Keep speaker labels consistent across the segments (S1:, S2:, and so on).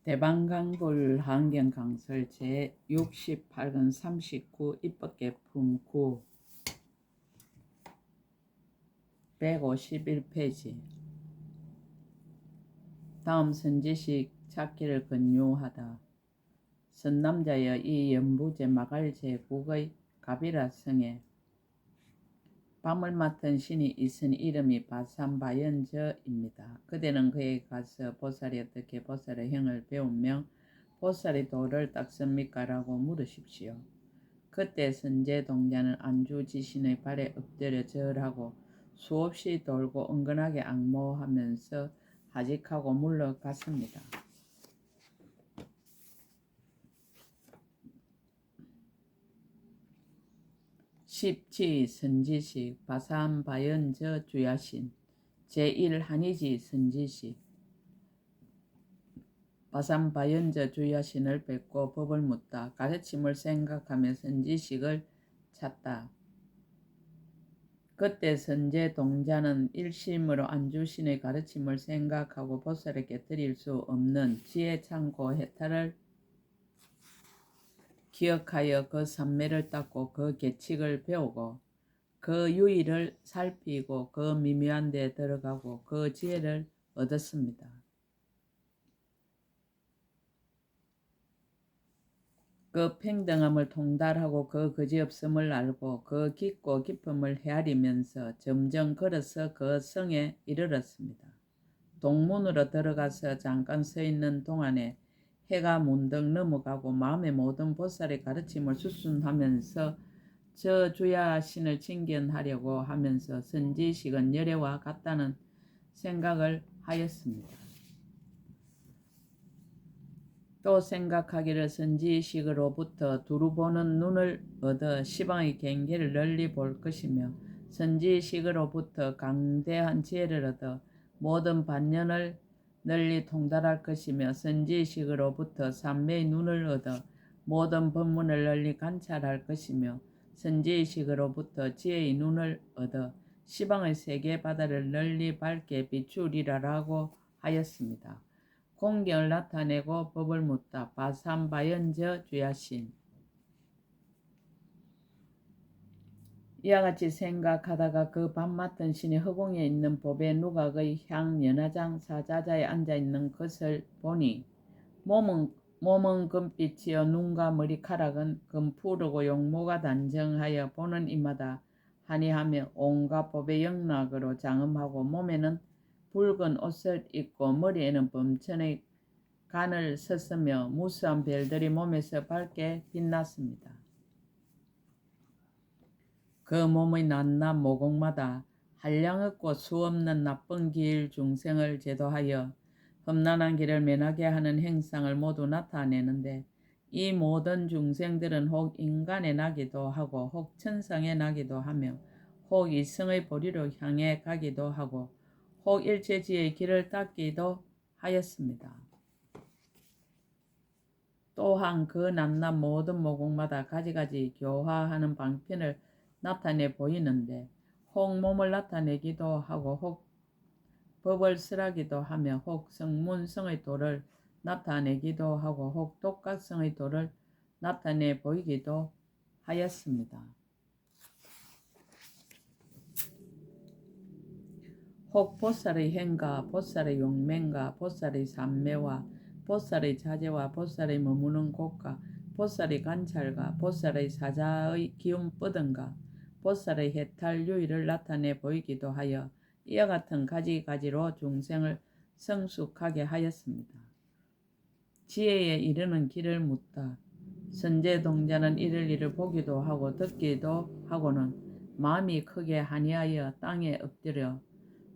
S1: 대방강불 환경강설 제68권 39 입법개품 9 151페이지. 다음 선지식 찾기를 권유하다. 선남자여 이 연부제 마갈 제국의 가비라 성에 밤을 맡은 신이 있으니 이름이 바산바연저입니다. 그대는 그에게 가서 보살이 어떻게 보살의 행을 배우며 보살이 도를 닦습니까? 라고 물으십시오. 그때 선제동자는 안주지신의 발에 엎드려 절하고 수없이 돌고 은근하게 악모하면서 하직하고 물러갔습니다. 십지 선지식 바산바연저 주야신 제1한이지 선지식 바산바연저 주야신을 뵙고 법을 묻다. 가르침을 생각하며 선지식을 찾다. 그때 선제동자는 일심으로 안주신의 가르침을 생각하고 보살에게 드릴 수 없는 지혜창고 해탈을 기억하여 그 산매를 닦고 그 계칙을 배우고 그 유의를 살피고 그 미묘한 데 들어가고 그 지혜를 얻었습니다. 그 평등함을 통달하고 그 그지없음을 알고 그 깊고 깊음을 헤아리면서 점점 걸어서 그 성에 이르렀습니다. 동문으로 들어가서 잠깐 서 있는 동안에 해가 문득 넘어가고 마음의 모든 보살의 가르침을 수순하면서 저 주야신을 칭견하려고 하면서 선지식은 열애와 같다는 생각을 하였습니다. 또 생각하기를 선지식으로부터 두루 보는 눈을 얻어 시방의 경계를 널리 볼 것이며 선지식으로부터 강대한 지혜를 얻어 모든 반연을 널리 통달할 것이며 선지식으로부터 삼매의 눈을 얻어 모든 법문을 널리 관찰할 것이며 선지식으로부터 지혜의 눈을 얻어 시방의 세계 바다를 널리 밝게 비추리라라고 하였습니다. 공경을 나타내고 법을 묻다. 바산바연저 주야신. 이와 같이 생각하다가 그 밤 맡은 신이 허공에 있는 법의 누각의 향 연화장 사자자에 앉아있는 것을 보니 몸은 금빛이요 눈과 머리카락은 금푸르고 용모가 단정하여 보는 이마다 한이하며 온갖 법의 영락으로 장엄하고 몸에는 붉은 옷을 입고 머리에는 범천의 간을 썼으며 무수한 별들이 몸에서 밝게 빛났습니다. 그 몸의 낱낱 모공마다 한량없고 수없는 나쁜 길 중생을 제도하여 험난한 길을 면하게 하는 행상을 모두 나타내는데 이 모든 중생들은 혹 인간의 나기도 하고 혹 천상의 나기도 하며 혹 이성의 보리로 향해 가기도 하고 혹 일체지의 길을 닦기도 하였습니다. 또한 그 낱낱 모든 모공마다 가지가지 교화하는 방편을 나타내 보이는데 혹 몸을 나타내기도 하고 혹 법을 쓰라기도 하며 혹 성문성의 도를 나타내기도 하고 혹 독각성의 도를 나타내 보이기도 하였습니다. 혹 보살의 행과 보살의 용맹과 보살의 삼매와 보살의 자제와 보살의 머무는 곳과 보살의 관찰과 보살의 사자의 기운 뻗음과 보살의 해탈 유의를 나타내 보이기도 하여 이와 같은 가지가지로 중생을 성숙하게 하였습니다. 지혜에 이르는 길을 묻다. 선제동자는 이를 보기도 하고 듣기도 하고는 마음이 크게 한이하여 땅에 엎드려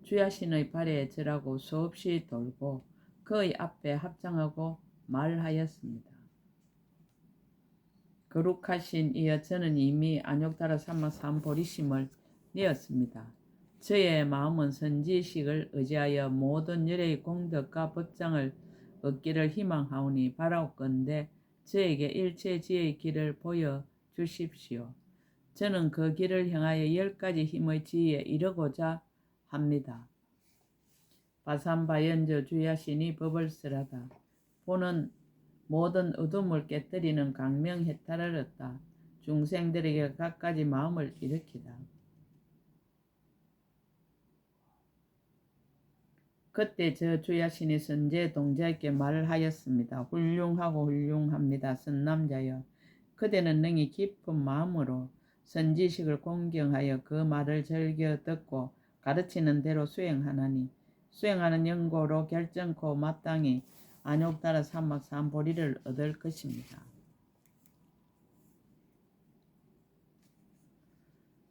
S1: 주야신의 발에 절하고 수없이 돌고 그의 앞에 합장하고 말하였습니다. 거룩하신 이여 저는 이미 안욕다라 삼마 삼보리심을 내었습니다. 저의 마음은 선지식을 의지하여 모든 열애의 공덕과 법장을 얻기를 희망하오니 바라옵건대 저에게 일체지혜의 길을 보여주십시오. 저는 그 길을 향하여 10가지 힘의 지혜에 이르고자 합니다. 바산바연저 주야신이 법을 쓰라다. 보는 모든 어둠을 깨뜨리는 강명해탈을 얻다. 중생들에게 갖가지 마음을 일으키다. 그때 저 주야신이 선제 동자에게 말을 하였습니다. 훌륭하고 훌륭합니다. 선남자여, 그대는 능히 깊은 마음으로 선지식을 공경하여 그 말을 즐겨 듣고 가르치는 대로 수행하나니 수행하는 연고로 결정코 마땅히 안욕따라 사막 삼보리를 얻을 것입니다.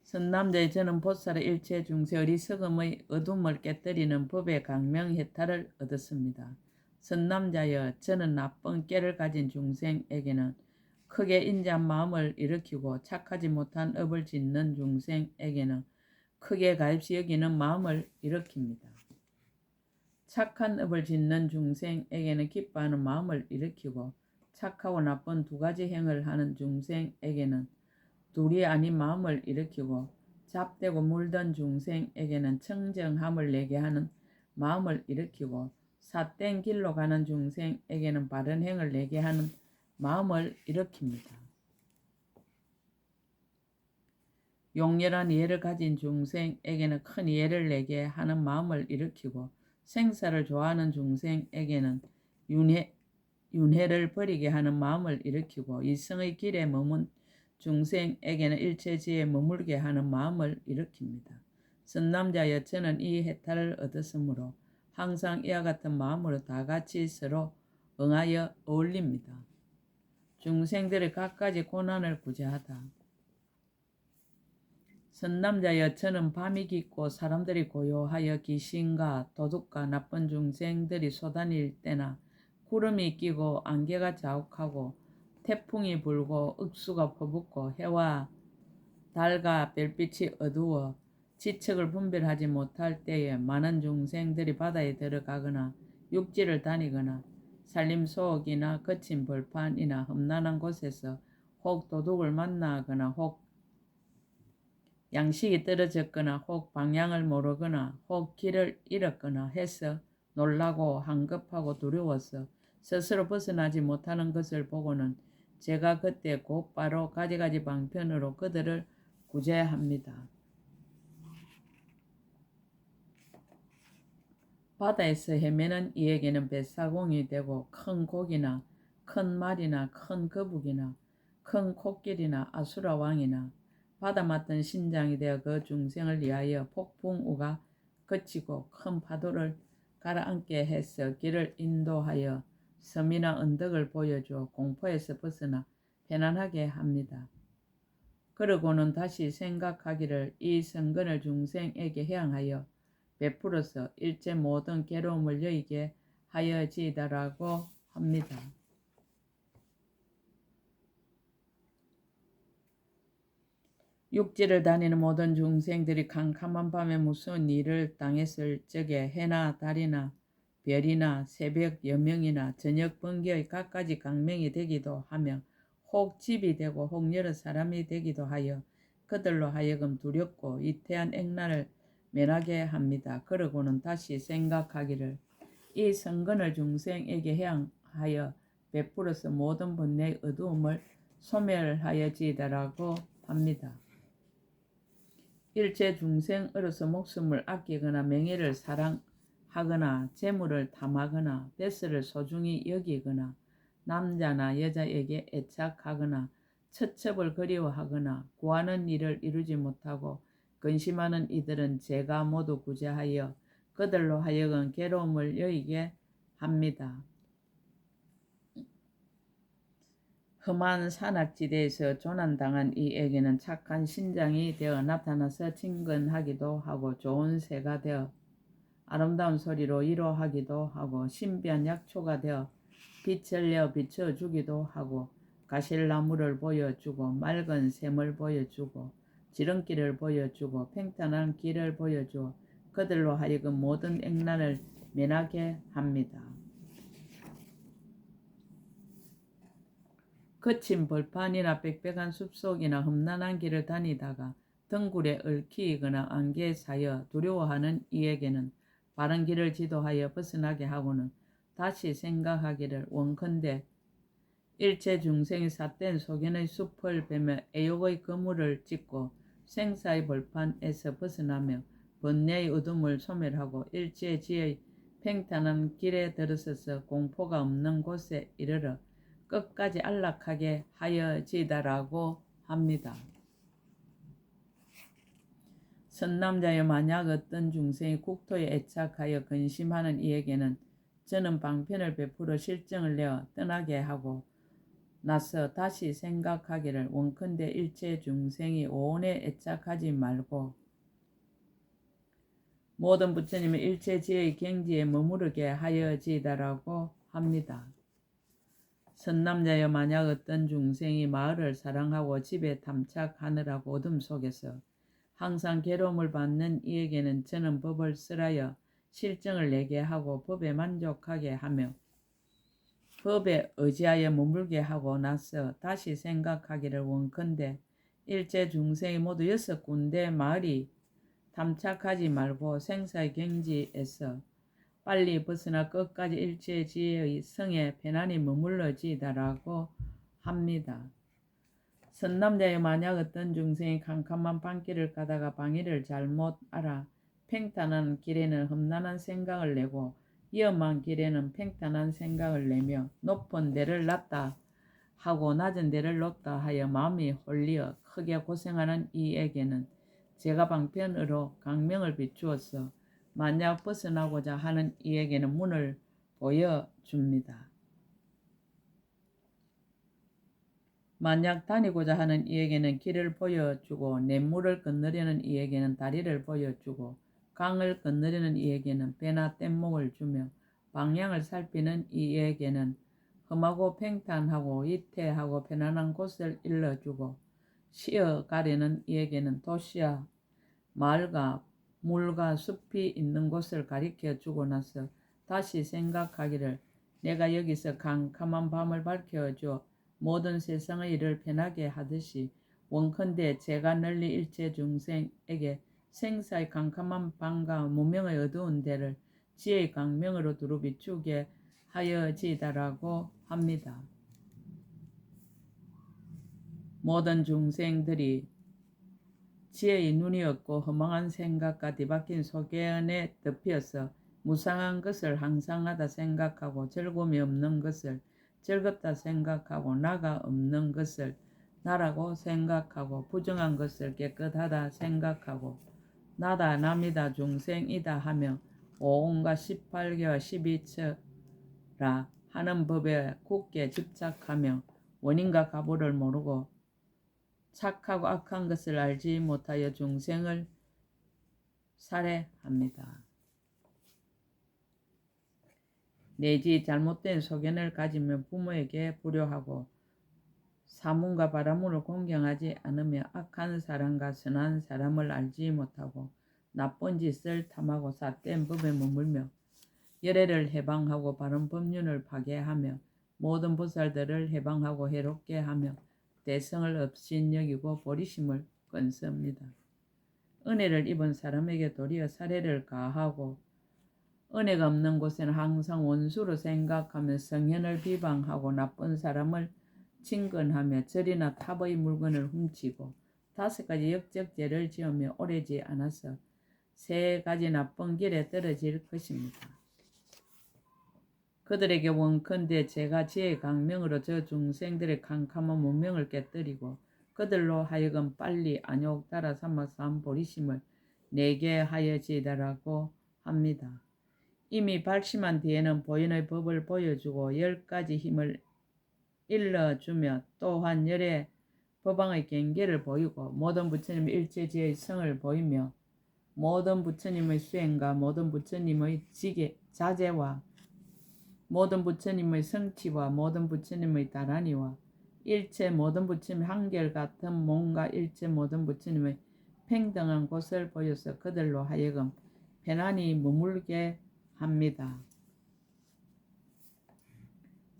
S1: 선남자의 저는 보살의 일체 중세 어리석음의 어둠을 깨뜨리는 법의 강명해탈을 얻었습니다. 선남자여, 저는 나쁜 깨를 가진 중생에게는 크게 인자한 마음을 일으키고 착하지 못한 업을 짓는 중생에게는 크게 가엾이 여기는 마음을 일으킵니다. 착한 업을 짓는 중생에게는 기뻐하는 마음을 일으키고 착하고 나쁜 두 가지 행을 하는 중생에게는 둘이 아닌 마음을 일으키고 잡되고 물던 중생에게는 청정함을 내게 하는 마음을 일으키고 삿된 길로 가는 중생에게는 바른 행을 내게 하는 마음을 일으킵니다. 용렬한 이해를 가진 중생에게는 큰 이해를 내게 하는 마음을 일으키고 생사를 좋아하는 중생에게는 윤회를 버리게 하는 마음을 일으키고 이성의 길에 머문 중생에게는 일체지에 머물게 하는 마음을 일으킵니다. 선남자여, 저는 이 해탈을 얻었으므로 항상 이와 같은 마음으로 다같이 서로 응하여 어울립니다. 중생들의 갖가지 고난을 구제하다. 선남자여, 저는 밤이 깊고 사람들이 고요하여 귀신과 도둑과 나쁜 중생들이 쏘다닐 때나 구름이 끼고 안개가 자욱하고 태풍이 불고 억수가 퍼붓고 해와 달과 별빛이 어두워 지척을 분별하지 못할 때에 많은 중생들이 바다에 들어가거나 육지를 다니거나 산림소옥이나 거친 벌판이나 험난한 곳에서 혹 도둑을 만나거나 혹 양식이 떨어졌거나 혹 방향을 모르거나 혹 길을 잃었거나 해서 놀라고 한급하고 두려워서 스스로 벗어나지 못하는 것을 보고는 제가 그때 곧바로 가지가지 방편으로 그들을 구제합니다. 바다에서 헤매는 이에게는 뱃사공이 되고 큰 고기나 큰 말이나 큰 거북이나 큰 코끼리나 아수라 왕이나 바다 맞던 신장이 되어 그 중생을 위하여 폭풍우가 그치고 큰 파도를 가라앉게 해서 길을 인도하여 섬이나 언덕을 보여주어 공포에서 벗어나 편안하게 합니다. 그러고는 다시 생각하기를 이 성근을 중생에게 해양하여 베풀어서 일체 모든 괴로움을 여의게 하여지이다라고 합니다. 육지를 다니는 모든 중생들이 캄캄한 밤에 무서운 일을 당했을 적에 해나 달이나 별이나 새벽 여명이나 저녁 번개의 갖가지 강명이 되기도 하며 혹 집이 되고 혹 여러 사람이 되기도 하여 그들로 하여금 두렵고 위태한 액난을 면하게 합니다. 그러고는 다시 생각하기를 이 성근을 중생에게 해양하여 베풀어서 모든 번뇌의 어두움을 소멸하여지이다라고 합니다. 일체 중생으로서 목숨을 아끼거나 명예를 사랑하거나 재물을 탐하거나 뱃슬을 소중히 여기거나 남자나 여자에게 애착하거나 처첩을 그리워하거나 구하는 일을 이루지 못하고 근심하는 이들은 제가 모두 구제하여 그들로 하여금 괴로움을 여의게 합니다. 험한 산악지대에서 조난당한 이에게는 착한 신장이 되어 나타나서 친근하기도 하고 좋은 새가 되어 아름다운 소리로 위로하기도 하고 신비한 약초가 되어 빛을 내어 비춰주기도 하고 가실나무를 보여주고 맑은 샘을 보여주고 지름길을 보여주고 평탄한 길을 보여주어 그들로 하여금 모든 액난을 면하게 합니다. 거친 벌판이나 빽빽한 숲속이나 험난한 길을 다니다가 등굴에 얽히거나 안개에 사여 두려워하는 이에게는 바른 길을 지도하여 벗어나게 하고는 다시 생각하기를 원컨대 일체 중생이 삿된 소견의 숲을 베며 애욕의 그물을 찢고 생사의 벌판에서 벗어나며 번뇌의 어둠을 소멸하고 일체지의 팽탄한 길에 들어서서 공포가 없는 곳에 이르러 끝까지 안락하게 하여지다라고 합니다. 선남자여, 만약 어떤 중생이 국토에 애착하여 근심하는 이에게는 저는 방편을 베풀어 실정을 내어 떠나게 하고 나서 다시 생각하기를 원컨대 일체 중생이 오온에 애착하지 말고 모든 부처님의 일체지의 경지에 머무르게 하여지다라고 합니다. 선남자여, 만약 어떤 중생이 마을을 사랑하고 집에 탐착하느라고 어둠 속에서 항상 괴로움을 받는 이에게는 저는 법을 쓰라여 실정을 내게 하고 법에 만족하게 하며 법에 의지하여 머물게 하고 나서 다시 생각하기를 원컨대 일체 중생이 모두 6군데 마을이 탐착하지 말고 생사의 경지에서 빨리 벗어나 끝까지 일체지혜의 성에 편안히 머물러지다라고 합니다. 선남자여, 만약 어떤 중생이 캄캄한 밤길을 가다가 방해를 잘못 알아 팽탄한 길에는 험난한 생각을 내고 위험한 길에는 팽탄한 생각을 내며 높은 데를 낮다 하고 낮은 데를 높다 하여 마음이 홀리어 크게 고생하는 이에게는 제가 방편으로 강명을 비추어서 만약 벗어나고자 하는 이에게는 문을 보여줍니다. 만약 다니고자 하는 이에게는 길을 보여주고 냇물을 건너려는 이에게는 다리를 보여주고 강을 건너려는 이에게는 배나 뗏목을 주며 방향을 살피는 이에게는 험하고 팽탄하고 위태하고 편안한 곳을 일러주고 쉬어가려는 이에게는 도시와 마을과 물과 숲이 있는 곳을 가리켜주고 나서 다시 생각하기를 내가 여기서 캄캄한 밤을 밝혀줘 모든 세상의 일을 편하게 하듯이 원컨대 제가 널리 일체 중생에게 생사의 캄캄한 밤과 무명의 어두운 데를 지혜의 광명으로 두루 비추게 하여지다라고 합니다. 모든 중생들이 지혜의 눈이 없고 허망한 생각과 뒤바뀐 소견에 덮여서 무상한 것을 항상하다 생각하고 즐거움이 없는 것을 즐겁다 생각하고 나가 없는 것을 나라고 생각하고 부정한 것을 깨끗하다 생각하고 나다 남이다 중생이다 하며 오온과 18개와 12처라 하는 법에 굳게 집착하며 원인과 가보를 모르고 착하고 악한 것을 알지 못하여 중생을 살해합니다. 내지 잘못된 소견을 가지며 부모에게 불효하고 사문과 바라문을 공경하지 않으며 악한 사람과 선한 사람을 알지 못하고 나쁜 짓을 탐하고 삿된 법에 머물며 열애를 해방하고 바른 법륜을 파괴하며 모든 보살들을 해방하고 해롭게 하며 대성을 업신여기고 보리심을 건섭니다. 은혜를 입은 사람에게 도리어 살해를 가하고 은혜가 없는 곳에는 항상 원수로 생각하며 성현을 비방하고 나쁜 사람을 친근하며 절이나 탑의 물건을 훔치고 5가지 역적죄를 지으며 오래지 않아서 3가지 나쁜 길에 떨어질 것입니다. 그들에게 원컨대 제가 지혜의 강명으로 저 중생들의 캄캄한 문명을 깨뜨리고 그들로 하여금 빨리 안욕 달아 삼아서 한 보리심을 내게 하여지다라고 합니다. 이미 발심한 뒤에는 보인의 법을 보여주고 10가지 힘을 일러주며 또한 열의 법왕의 경계를 보이고 모든 부처님의 일체지의 성을 보이며 모든 부처님의 수행과 모든 부처님의 자제와 모든 부처님의 성취와 모든 부처님의 다란이와 일체 모든 부처님의 한결같은 몸과 일체 모든 부처님의 평등한 곳을 보여서 그들로 하여금 편안히 머물게 합니다.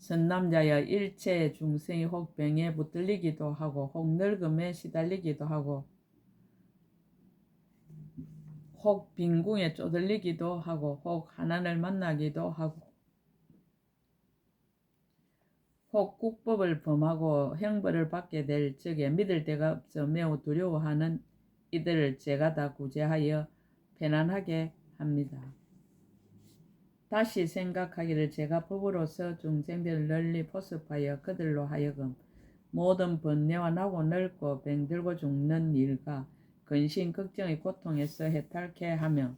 S1: 선남자여, 일체 중생이 혹 병에 붙들리기도 하고 혹 늙음에 시달리기도 하고 혹 빈궁에 쪼들리기도 하고 혹 한난을 만나기도 하고 혹 국법을 범하고 형벌을 받게 될 적에 믿을 데가 없어 매우 두려워하는 이들을 제가 다 구제하여 편안하게 합니다. 다시 생각하기를 제가 법으로서 중생들을 널리 포섭하여 그들로 하여금 모든 번뇌와 나고 늙고 병들고 죽는 일과 근심 걱정의 고통에서 해탈케 하며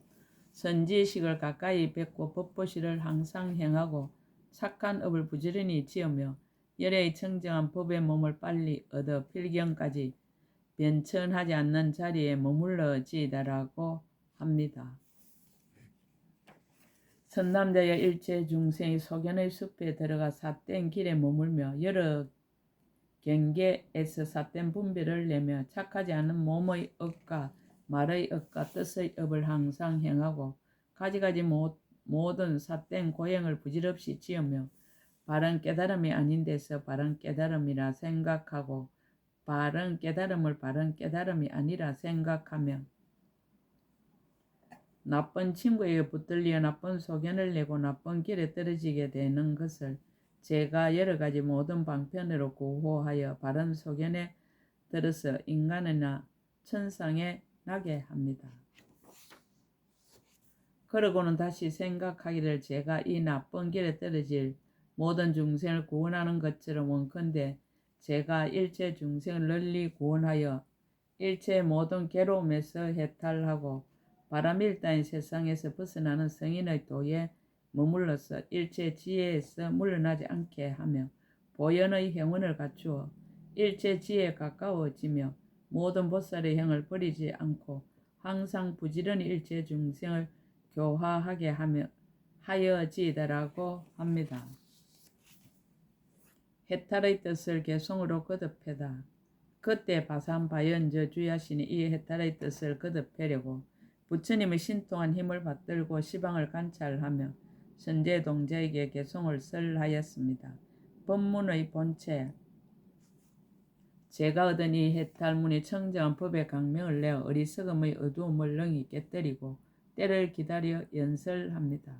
S1: 선지식을 가까이 뵙고 법보시를 항상 행하고 착한 업을 부지런히 지으며 열애의 청정한 법의 몸을 빨리 얻어 필경까지 변천하지 않는 자리에 머물러지다라고 합니다. 선남자여 일체 중생이 소견의 숲에 들어가 삿된 길에 머물며 여러 경계에서 삿된 분별을 내며 착하지 않은 몸의 업과 말의 업과 뜻의 업을 항상 행하고 가지가지 모든 삿된 고행을 부질없이 지으며 바른 깨달음이 아닌 데서 바른 깨달음이라 생각하고 바른 깨달음을 바른 깨달음이 아니라 생각하며 나쁜 친구에게 붙들려 나쁜 소견을 내고 나쁜 길에 떨어지게 되는 것을 제가 여러가지 모든 방편으로 구호하여 바른 소견에 들어서 인간이나 천상에 나게 합니다. 그러고는 다시 생각하기를 제가 이 나쁜 길에 떨어질 모든 중생을 구원하는 것처럼 원컨대 제가 일체 중생을 널리 구원하여 일체 모든 괴로움에서 해탈하고 바람일 따인 세상에서 벗어나는 성인의 도에 머물러서 일체 지혜에서 물러나지 않게 하며 보현의 행운을 갖추어 일체 지혜에 가까워지며 모든 보살의 행을 버리지 않고 항상 부지런히 일체 중생을 교화하게 하여지이다라고 합니다. 해탈의 뜻을 개성으로 거듭해다. 그때 바산바연저 주야신이 이 해탈의 뜻을 거듭하려고 부처님의 신통한 힘을 받들고 시방을 관찰하며 선제동자에게 개성을 설하였습니다. 법문의 본체 제가 얻은 이 해탈문이 청정한 법의 강명을 내어 어리석음의 어두움을 능히 깨뜨리고 때를 기다려 연설합니다.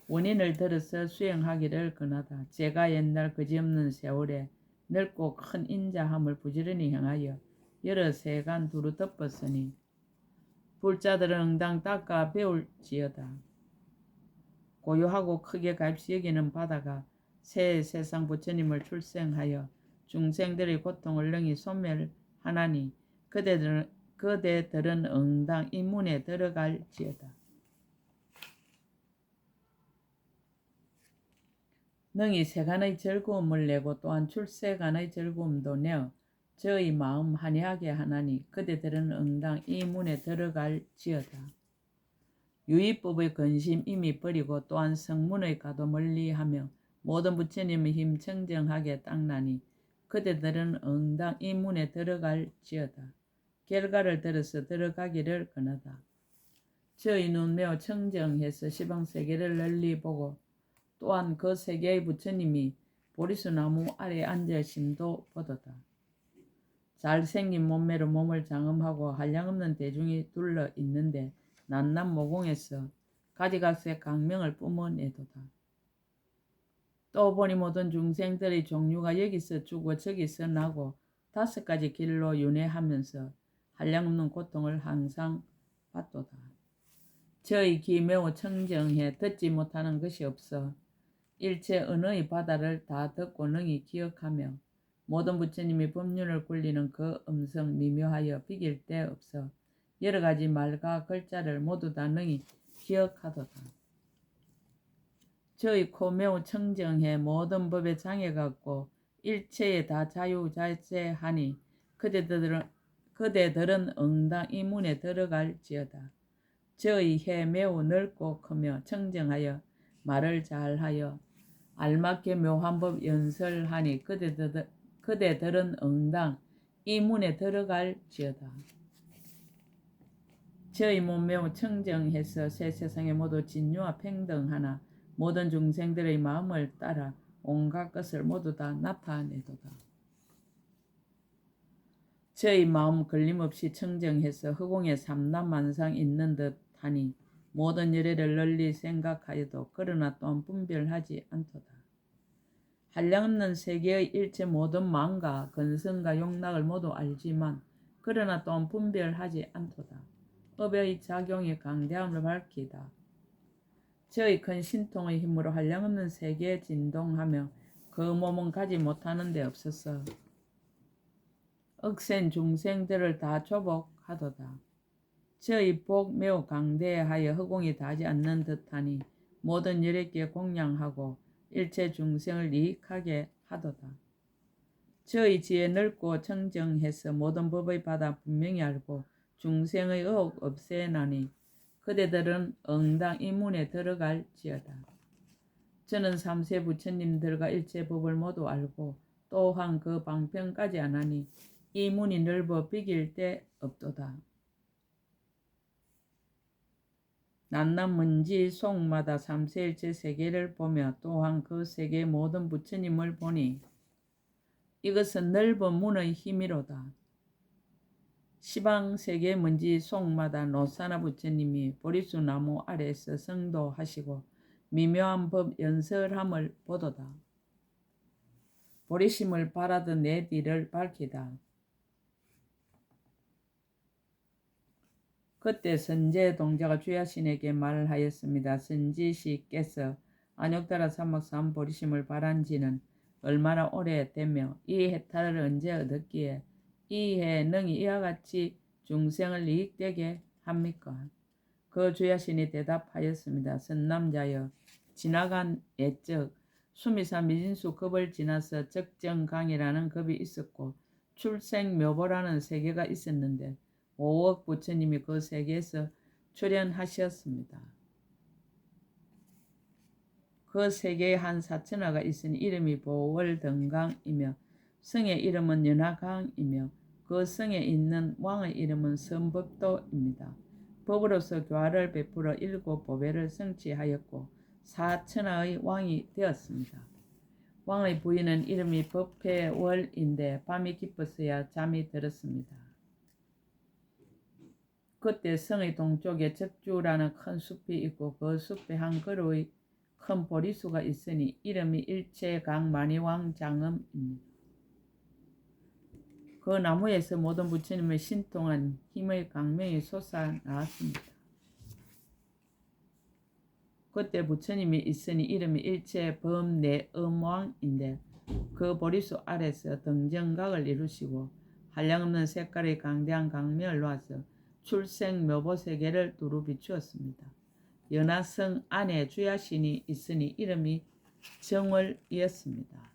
S1: 원인을 들어서 수행하기를 권하다. 제가 옛날 그지없는 세월에 넓고 큰 인자함을 부지런히 행하여 여러 세간 두루 덮었으니 불자들은 응당 닦아 배울지어다. 고요하고 크게 값이 여기는 바다가 새 세상 부처님을 출생하여 중생들의 고통을 능히 소멸하나니 그대들은 응당 이 문에 들어갈지어다. 능히 세간의 즐거움을 내고 또한 출세간의 즐거움도 내어 저의 마음 한이하게 하나니 그대들은 응당 이 문에 들어갈지어다. 유의법의 근심 이미 버리고 또한 성문의 가도 멀리하며 모든 부처님의 힘 청정하게 닦나니 그대들은 응당 이 문에 들어갈지어다. 결과를 들어서 들어가기를 권하다. 저의 눈 매우 청정해서 시방세계를 널리 보고 또한 그 세계의 부처님이 보리수나무 아래 앉으심도 보도다. 잘생긴 몸매로 몸을 장엄하고 한량없는 대중이 둘러 있는데 낱낱 모공에서 가지각색 강명을 뿜어내도다. 또 보니 모든 중생들의 종류가 여기서 죽고 저기서 나고 5가지 길로 윤회하면서 한량없는 고통을 항상 받도다. 저의 귀 매우 청정해 듣지 못하는 것이 없어 일체 언어의 바다를 다 듣고 능히 기억하며 모든 부처님이 법륜을 굴리는 그 음성 미묘하여 비길 데 없어 여러 가지 말과 글자를 모두 다 능히 기억하도다. 저의 코 매우 청정해 모든 법에 장애가 없고 일체에 다 자유자재하니 그대들은 응당 이 문에 들어갈지어다. 저의 해 매우 넓고 크며 청정하여 말을 잘하여 알맞게 묘한 법 연설하니 그대들은 응당 이 문에 들어갈지어다. 저의 몸 매우 청정해서 새 세상에 모두 진유와 평등하나 모든 중생들의 마음을 따라 온갖 것을 모두 다 나타내도다. 저의 마음 걸림없이 청정해서 허공에 삼남만상 있는 듯 하니 모든 열애를 널리 생각하여도 그러나 또한 분별하지 않도다. 한량없는 세계의 일체 모든 망과 근성과 용락을 모두 알지만 그러나 또한 분별하지 않도다. 업의 작용이 강대함을 밝히다. 저의 큰 신통의 힘으로 한량없는 세계에 진동하며 그 몸은 가지 못하는 데 없어서 억센 중생들을 다 조복하도다. 저의 복 매우 강대하여 허공이 닿지 않는 듯하니 모든 열애께 공양하고 일체 중생을 이익하게 하도다. 저의 지혜 넓고 청정해서 모든 법의 바다 분명히 알고 중생의 의혹 없애나니 그대들은 응당 이 문에 들어갈지어다. 저는 삼세 부처님들과 일체 법을 모두 알고 또한 그 방편까지 안하니 이 문이 넓어 비길 데 없도다. 난남 문지 속마다 삼세일체 세계를 보며 또한 그 세계의 모든 부처님을 보니 이것은 넓은 문의 힘이로다. 시방세계 문지 속마다 노사나 부처님이 보리수 나무 아래에서 성도하시고 미묘한 법 연설함을 보도다. 보리심을 바라던 내 뒤를 밝히다. 그때 선제 동자가 주야신에게 말하였습니다. 선지시께서 안욕다라 사막산 보리심을 바란 지는 얼마나 오래됐며 이 해탈을 언제 얻었기에 이 해 능히 이와 같이 중생을 이익되게 합니까? 그 주야신이 대답하였습니다. 선남자여, 지나간 옛적 수미산 미진수 급을 지나서 적정강이라는 급이 있었고 출생묘보라는 세계가 있었는데 5억 부처님이 그 세계에서 출현하셨습니다. 그 세계에 한 사천하가 있으니 이름이 보월등강이며 성의 이름은 연화강이며 그 성에 있는 왕의 이름은 선법도입니다. 법으로서 교화를 베풀어 7보배를 성취하였고 사천하의 왕이 되었습니다. 왕의 부인은 이름이 법회월인데 밤이 깊었어야 잠이 들었습니다. 그때 성의 동쪽에 적주라는 큰 숲이 있고 그 숲에 한 그루의 큰 보리수가 있으니 이름이 일체강만이왕장엄입니다. 그 나무에서 모든 부처님의 신통한 힘의 강명이 솟아나왔습니다. 그때 부처님이 있으니 이름이 일체범내엄왕인데 그 보리수 아래서 등정각을 이루시고 한량없는 색깔의 강대한 강명을 놓아서 출생묘보세계를 두루 비추었습니다. 연화성 안에 주야신이 있으니 이름이 정월이었습니다.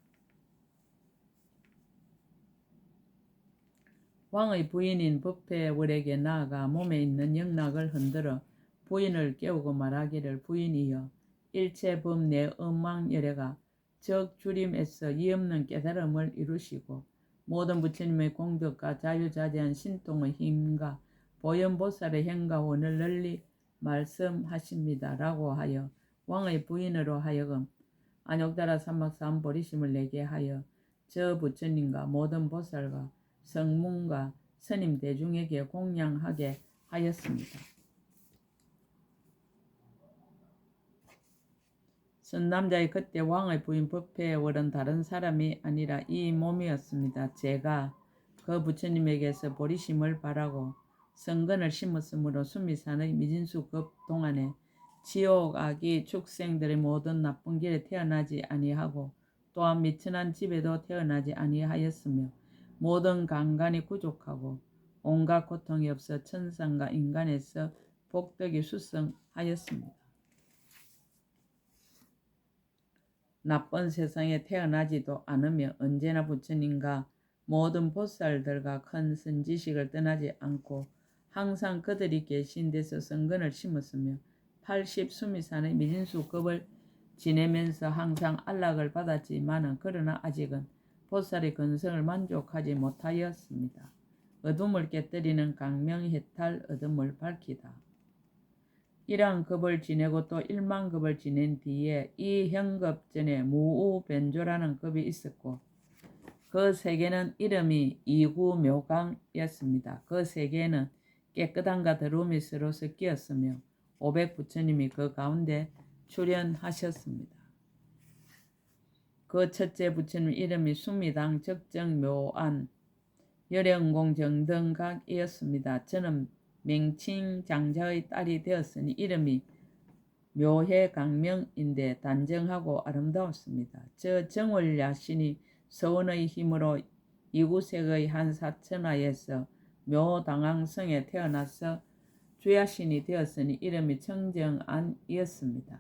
S1: 왕의 부인인 법회월에게 나아가 몸에 있는 영락을 흔들어 부인을 깨우고 말하기를 부인이여 일체법내엄왕열애가 적주림에서 이없는 깨달음을 이루시고 모든 부처님의 공덕과 자유자재한 신통의 힘과 보현보살의 행과 원을 널리 말씀하십니다. 라고 하여 왕의 부인으로 하여금 안욕다라 사막산 보리심을 내게 하여 저 부처님과 모든 보살과 성문과 스님 대중에게 공양하게 하였습니다. 선남자의 그때 왕의 부인 법회월은 다른 사람이 아니라 이 몸이었습니다. 제가 그 부처님에게서 보리심을 바라고 성근을 심었으므로 수미산의 미진수급 동안에 지옥 악이 축생들의 모든 나쁜 길에 태어나지 아니하고 또한 미천한 집에도 태어나지 아니하였으며 모든 강간이 구족하고 온갖 고통이 없어 천상과 인간에서 복덕이 수성하였습니다. 나쁜 세상에 태어나지도 않으며 언제나 부처님과 모든 보살들과 큰 선지식을 떠나지 않고 항상 그들이 계신 데서 성근을 심었으며 80수미산의 미진수급을 지내면서 항상 안락을 받았지만 그러나 아직은 보살의 근성을 만족하지 못하였습니다. 어둠을 깨뜨리는 강명해탈 어둠을 밝히다. 이러한 급을 지내고 또 1만 급을 지낸 뒤에 이 현급 전에 무우변조라는 급이 있었고 그 세계는 이름이 이구묘강이었습니다. 그 세계에는 깨끗함과 더러움이 서로 섞였으며 오백 부처님이 그 가운데 출현하셨습니다. 그 첫째 부처님 이름이 수미당 적정묘안 열영공정등각이었습니다. 저는 맹칭장자의 딸이 되었으니 이름이 묘해강명인데 단정하고 아름다웠습니다. 저 정월야신이 서원의 힘으로 이구색의 한 사천하에서 묘당왕성에 태어나서 주야신이 되었으니 이름이 청정안이었습니다.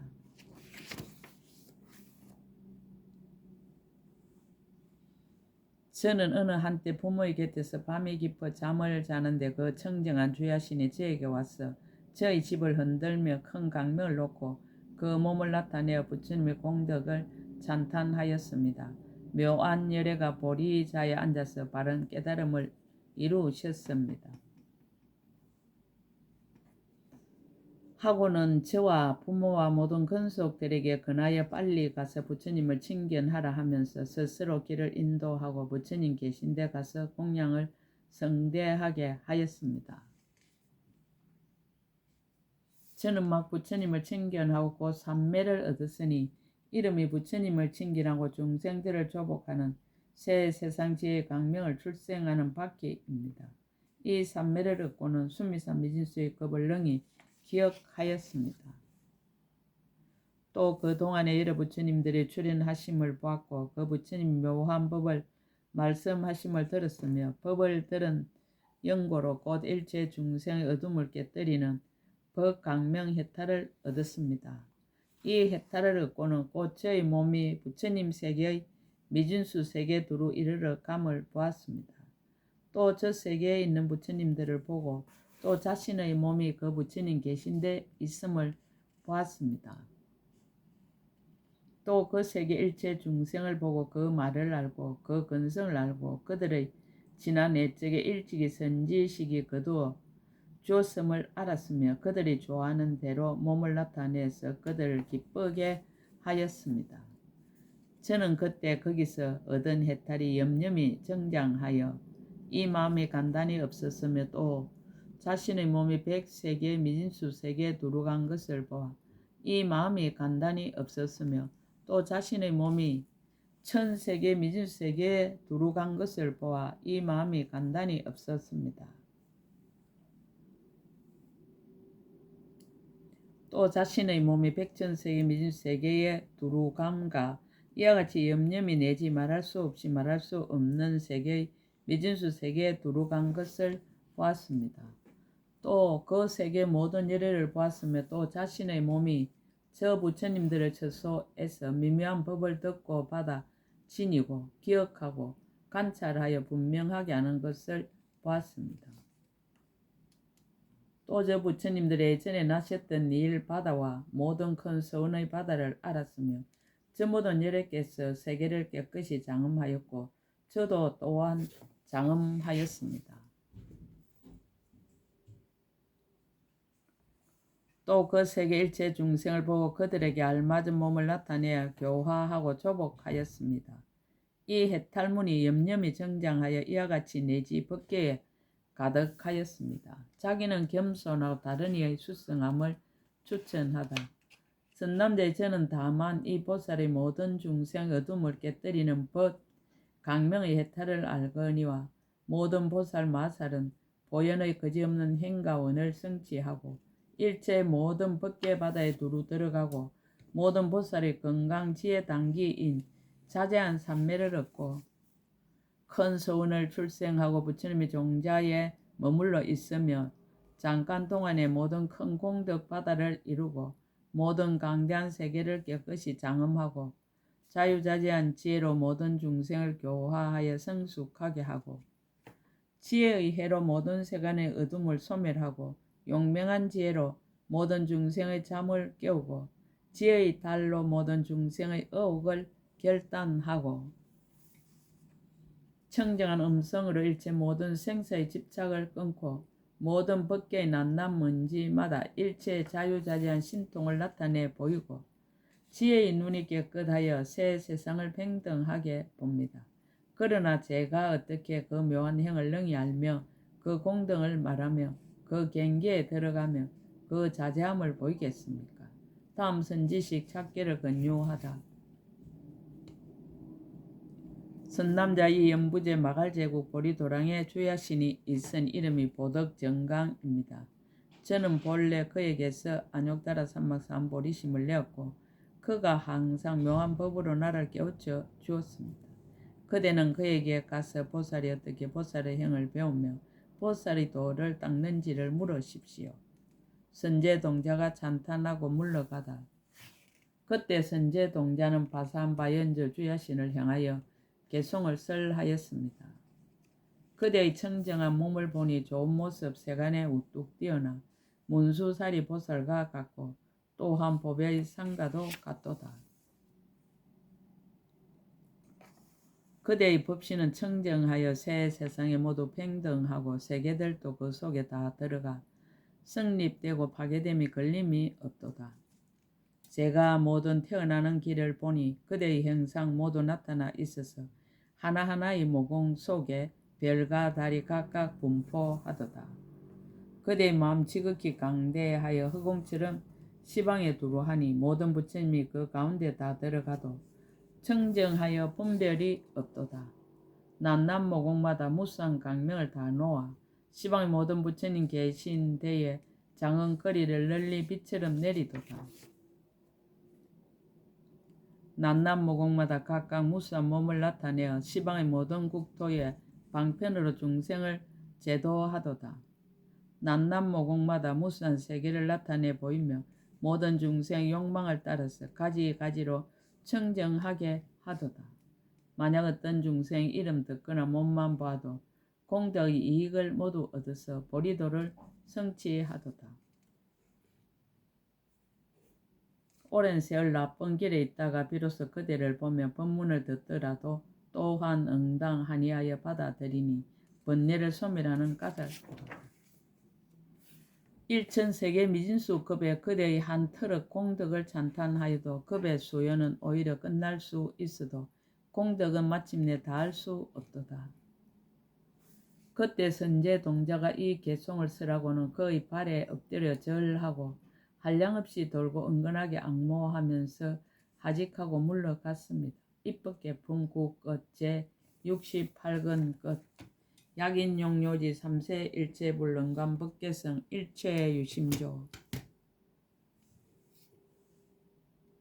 S1: 저는 어느 한때 부모의 곁에서 밤이 깊어 잠을 자는데 그 청정한 주야신이 저에게 와서 저희 집을 흔들며 큰 강명을 놓고 그 몸을 나타내어 부처님의 공덕을 찬탄하였습니다. 묘안 열애가 보리자에 앉아서 바른 깨달음을 이루셨습니다. 하고는 저와 부모와 모든 근속들에게 근하여 빨리 가서 부처님을 친견하라 하면서 스스로 길을 인도하고 부처님 계신 데 가서供養을 성대하게 하였습니다. 저는 막 부처님을 친견하고 곧 삼매를 얻었으니 이름이 부처님을 친견하고 중생들을 조복하는 새 세상지의 강명을 출생하는 바퀴입니다. 이 삼매를 얻고는 수미산 미진수의 급을 능히 기억하였습니다. 또 그동안에 여러 부처님들이 출현하심을 보았고 그 부처님 묘한 법을 말씀하심을 들었으며 법을 들은 영고로 곧 일체 중생의 어둠을 깨뜨리는 법강명 해탈을 얻었습니다. 이 해탈을 얻고는 곧 저의 몸이 부처님 세계의 미진수 세계 두루 이르러 감을 보았습니다. 또 저 세계에 있는 부처님들을 보고 또 자신의 몸이 그 부처님 계신 데 있음을 보았습니다. 또 그 세계 일체 중생을 보고 그 말을 알고 그 근성을 알고 그들의 지난 옛적에 일찍이 선지식이 거두어 주었음을 알았으며 그들이 좋아하는 대로 몸을 나타내서 그들을 기쁘게 하였습니다. 저는 그때 거기서 얻은 해탈이 염염이 정장하여 이 마음이 간단히 없었으며 또 자신의 몸이 100세계 미진수 세계에 두루간 것을 보아 이 마음이 간단히 없었으며 또 자신의 몸이 1000세계 미진수 세계에 두루간 것을 보아 이 마음이 간단히 없었습니다. 또 자신의 몸이 100,000세계 미진수 세계에 두루감과 이와 같이 염염이 내지 말할 수 없이 말할 수 없는 세계의 미진수 세계에 두루간 것을 보았습니다. 또 그 세계 모든 열애를 보았으며 또 자신의 몸이 저 부처님들의 처소에서 미묘한 법을 듣고 받아 지니고 기억하고 관찰하여 분명하게 하는 것을 보았습니다. 또 저 부처님들의 예전에 나셨던 일 바다와 모든 큰 서운의 바다를 알았으며 저 모든 열애께서 세계를 깨끗이 장엄하였고 저도 또한 장엄하였습니다. 또 그 세계 일체 중생을 보고 그들에게 알맞은 몸을 나타내어 교화하고 조복하였습니다. 이 해탈문이 염염이 정장하여 이와 같이 내지 법계에 가득하였습니다. 자기는 겸손하고 다른 이의 수성함을 추천하다. 선남자의 저는 다만 이 보살의 모든 중생 어둠을 깨뜨리는 법 강명의 해탈을 알거니와 모든 보살 마살은 보현의 거지없는 행가원을 성취하고 일체 모든 법계 바다에 두루 들어가고 모든 보살의 건강 지혜 단기인 자제한 삼매를 얻고 큰 서운을 출생하고 부처님의 종자에 머물러 있으며 잠깐 동안에 모든 큰 공덕 바다를 이루고 모든 강대한 세계를 깨끗이 장엄하고 자유자재한 지혜로 모든 중생을 교화하여 성숙하게 하고 지혜의 해로 모든 세간의 어둠을 소멸하고 용맹한 지혜로 모든 중생의 잠을 깨우고 지혜의 달로 모든 중생의 의혹을 결단하고 청정한 음성으로 일체 모든 생사의 집착을 끊고 모든 법계의 낱낱 먼지마다 일체의 자유자재한 신통을 나타내 보이고 지혜의 눈이 깨끗하여 새 세상을 평등하게 봅니다. 그러나 제가 어떻게 그 묘한 행을 능히 알며 그 공덕을 말하며 그 경계에 들어가며 그 그 자제함을 보이겠습니까? 다음 선지식 찾기를 권유하다. 선남자 이 연부제 마갈제국 보리도랑의 주야신이 있은 이름이 보덕정강입니다. 저는 본래 그에게서 안욕따라 삼막산 보리심을 내었고 그가 항상 묘한 법으로 나를 깨우쳐 주었습니다. 그대는 그에게 가서 보살이 어떻게 보살의 행을 배우며 보살이 도를 닦는지를 물으십시오. 선제동자가 찬탄하고 물러가다. 그때 선제동자는 바산 바연저 주야신을 향하여 개송을 썰하였습니다. 그대의 청정한 몸을 보니 좋은 모습 세간에 우뚝 뛰어나 문수사리 보살과 같고 또한 보배의 상가도 같도다. 그대의 법신은 청정하여 새 세상에 모두 평등하고 세계들도 그 속에 다 들어가 성립되고 파괴됨이 걸림이 없도다. 제가 모든 태어나는 길을 보니 그대의 형상 모두 나타나 있어서 하나하나의 모공 속에 별과 달이 각각 분포하도다. 그대의 마음 지극히 강대하여 허공처럼 시방에 두루하니 모든 부처님이 그 가운데 다 들어가도 청정하여 분별이 없도다. 낱낱 모공마다 무쌍 강명을 다 놓아 시방의 모든 부처님 계신 데에 장언거리를 널리 빛처럼 내리도다. 낱낱 모공마다 각각 무수한 몸을 나타내어 시방의 모든 국토에 방편으로 중생을 제도하도다. 낱낱 모공마다 무수한 세계를 나타내 보이며 모든 중생의 욕망을 따라서 가지가지로 청정하게 하도다. 만약 어떤 중생 이름 듣거나 몸만 봐도 공덕의 이익을 모두 얻어서 보리도를 성취하도다. 오랜 세월 나쁜 길에 있다가 비로소 그대를 보며 법문을 듣더라도 또한 응당하니하여 받아들이니 번뇌를 소멸하는 까닭이로다. 일천세계 미진수급의 그대의 한 터럭 공덕을 찬탄하여도 급의 수요는 오히려 끝날 수 있어도 공덕은 마침내 닿을 수 없도다. 그때 선제동자가 이 개송을 쓰라고는 그의 발에 엎드려 절하고 한량없이 돌고 은근하게 악모하면서 하직하고 물러갔습니다. 입법개품 9끝 제68근 끝 약인용료지 3세 일체불능감 법계성 일체유심조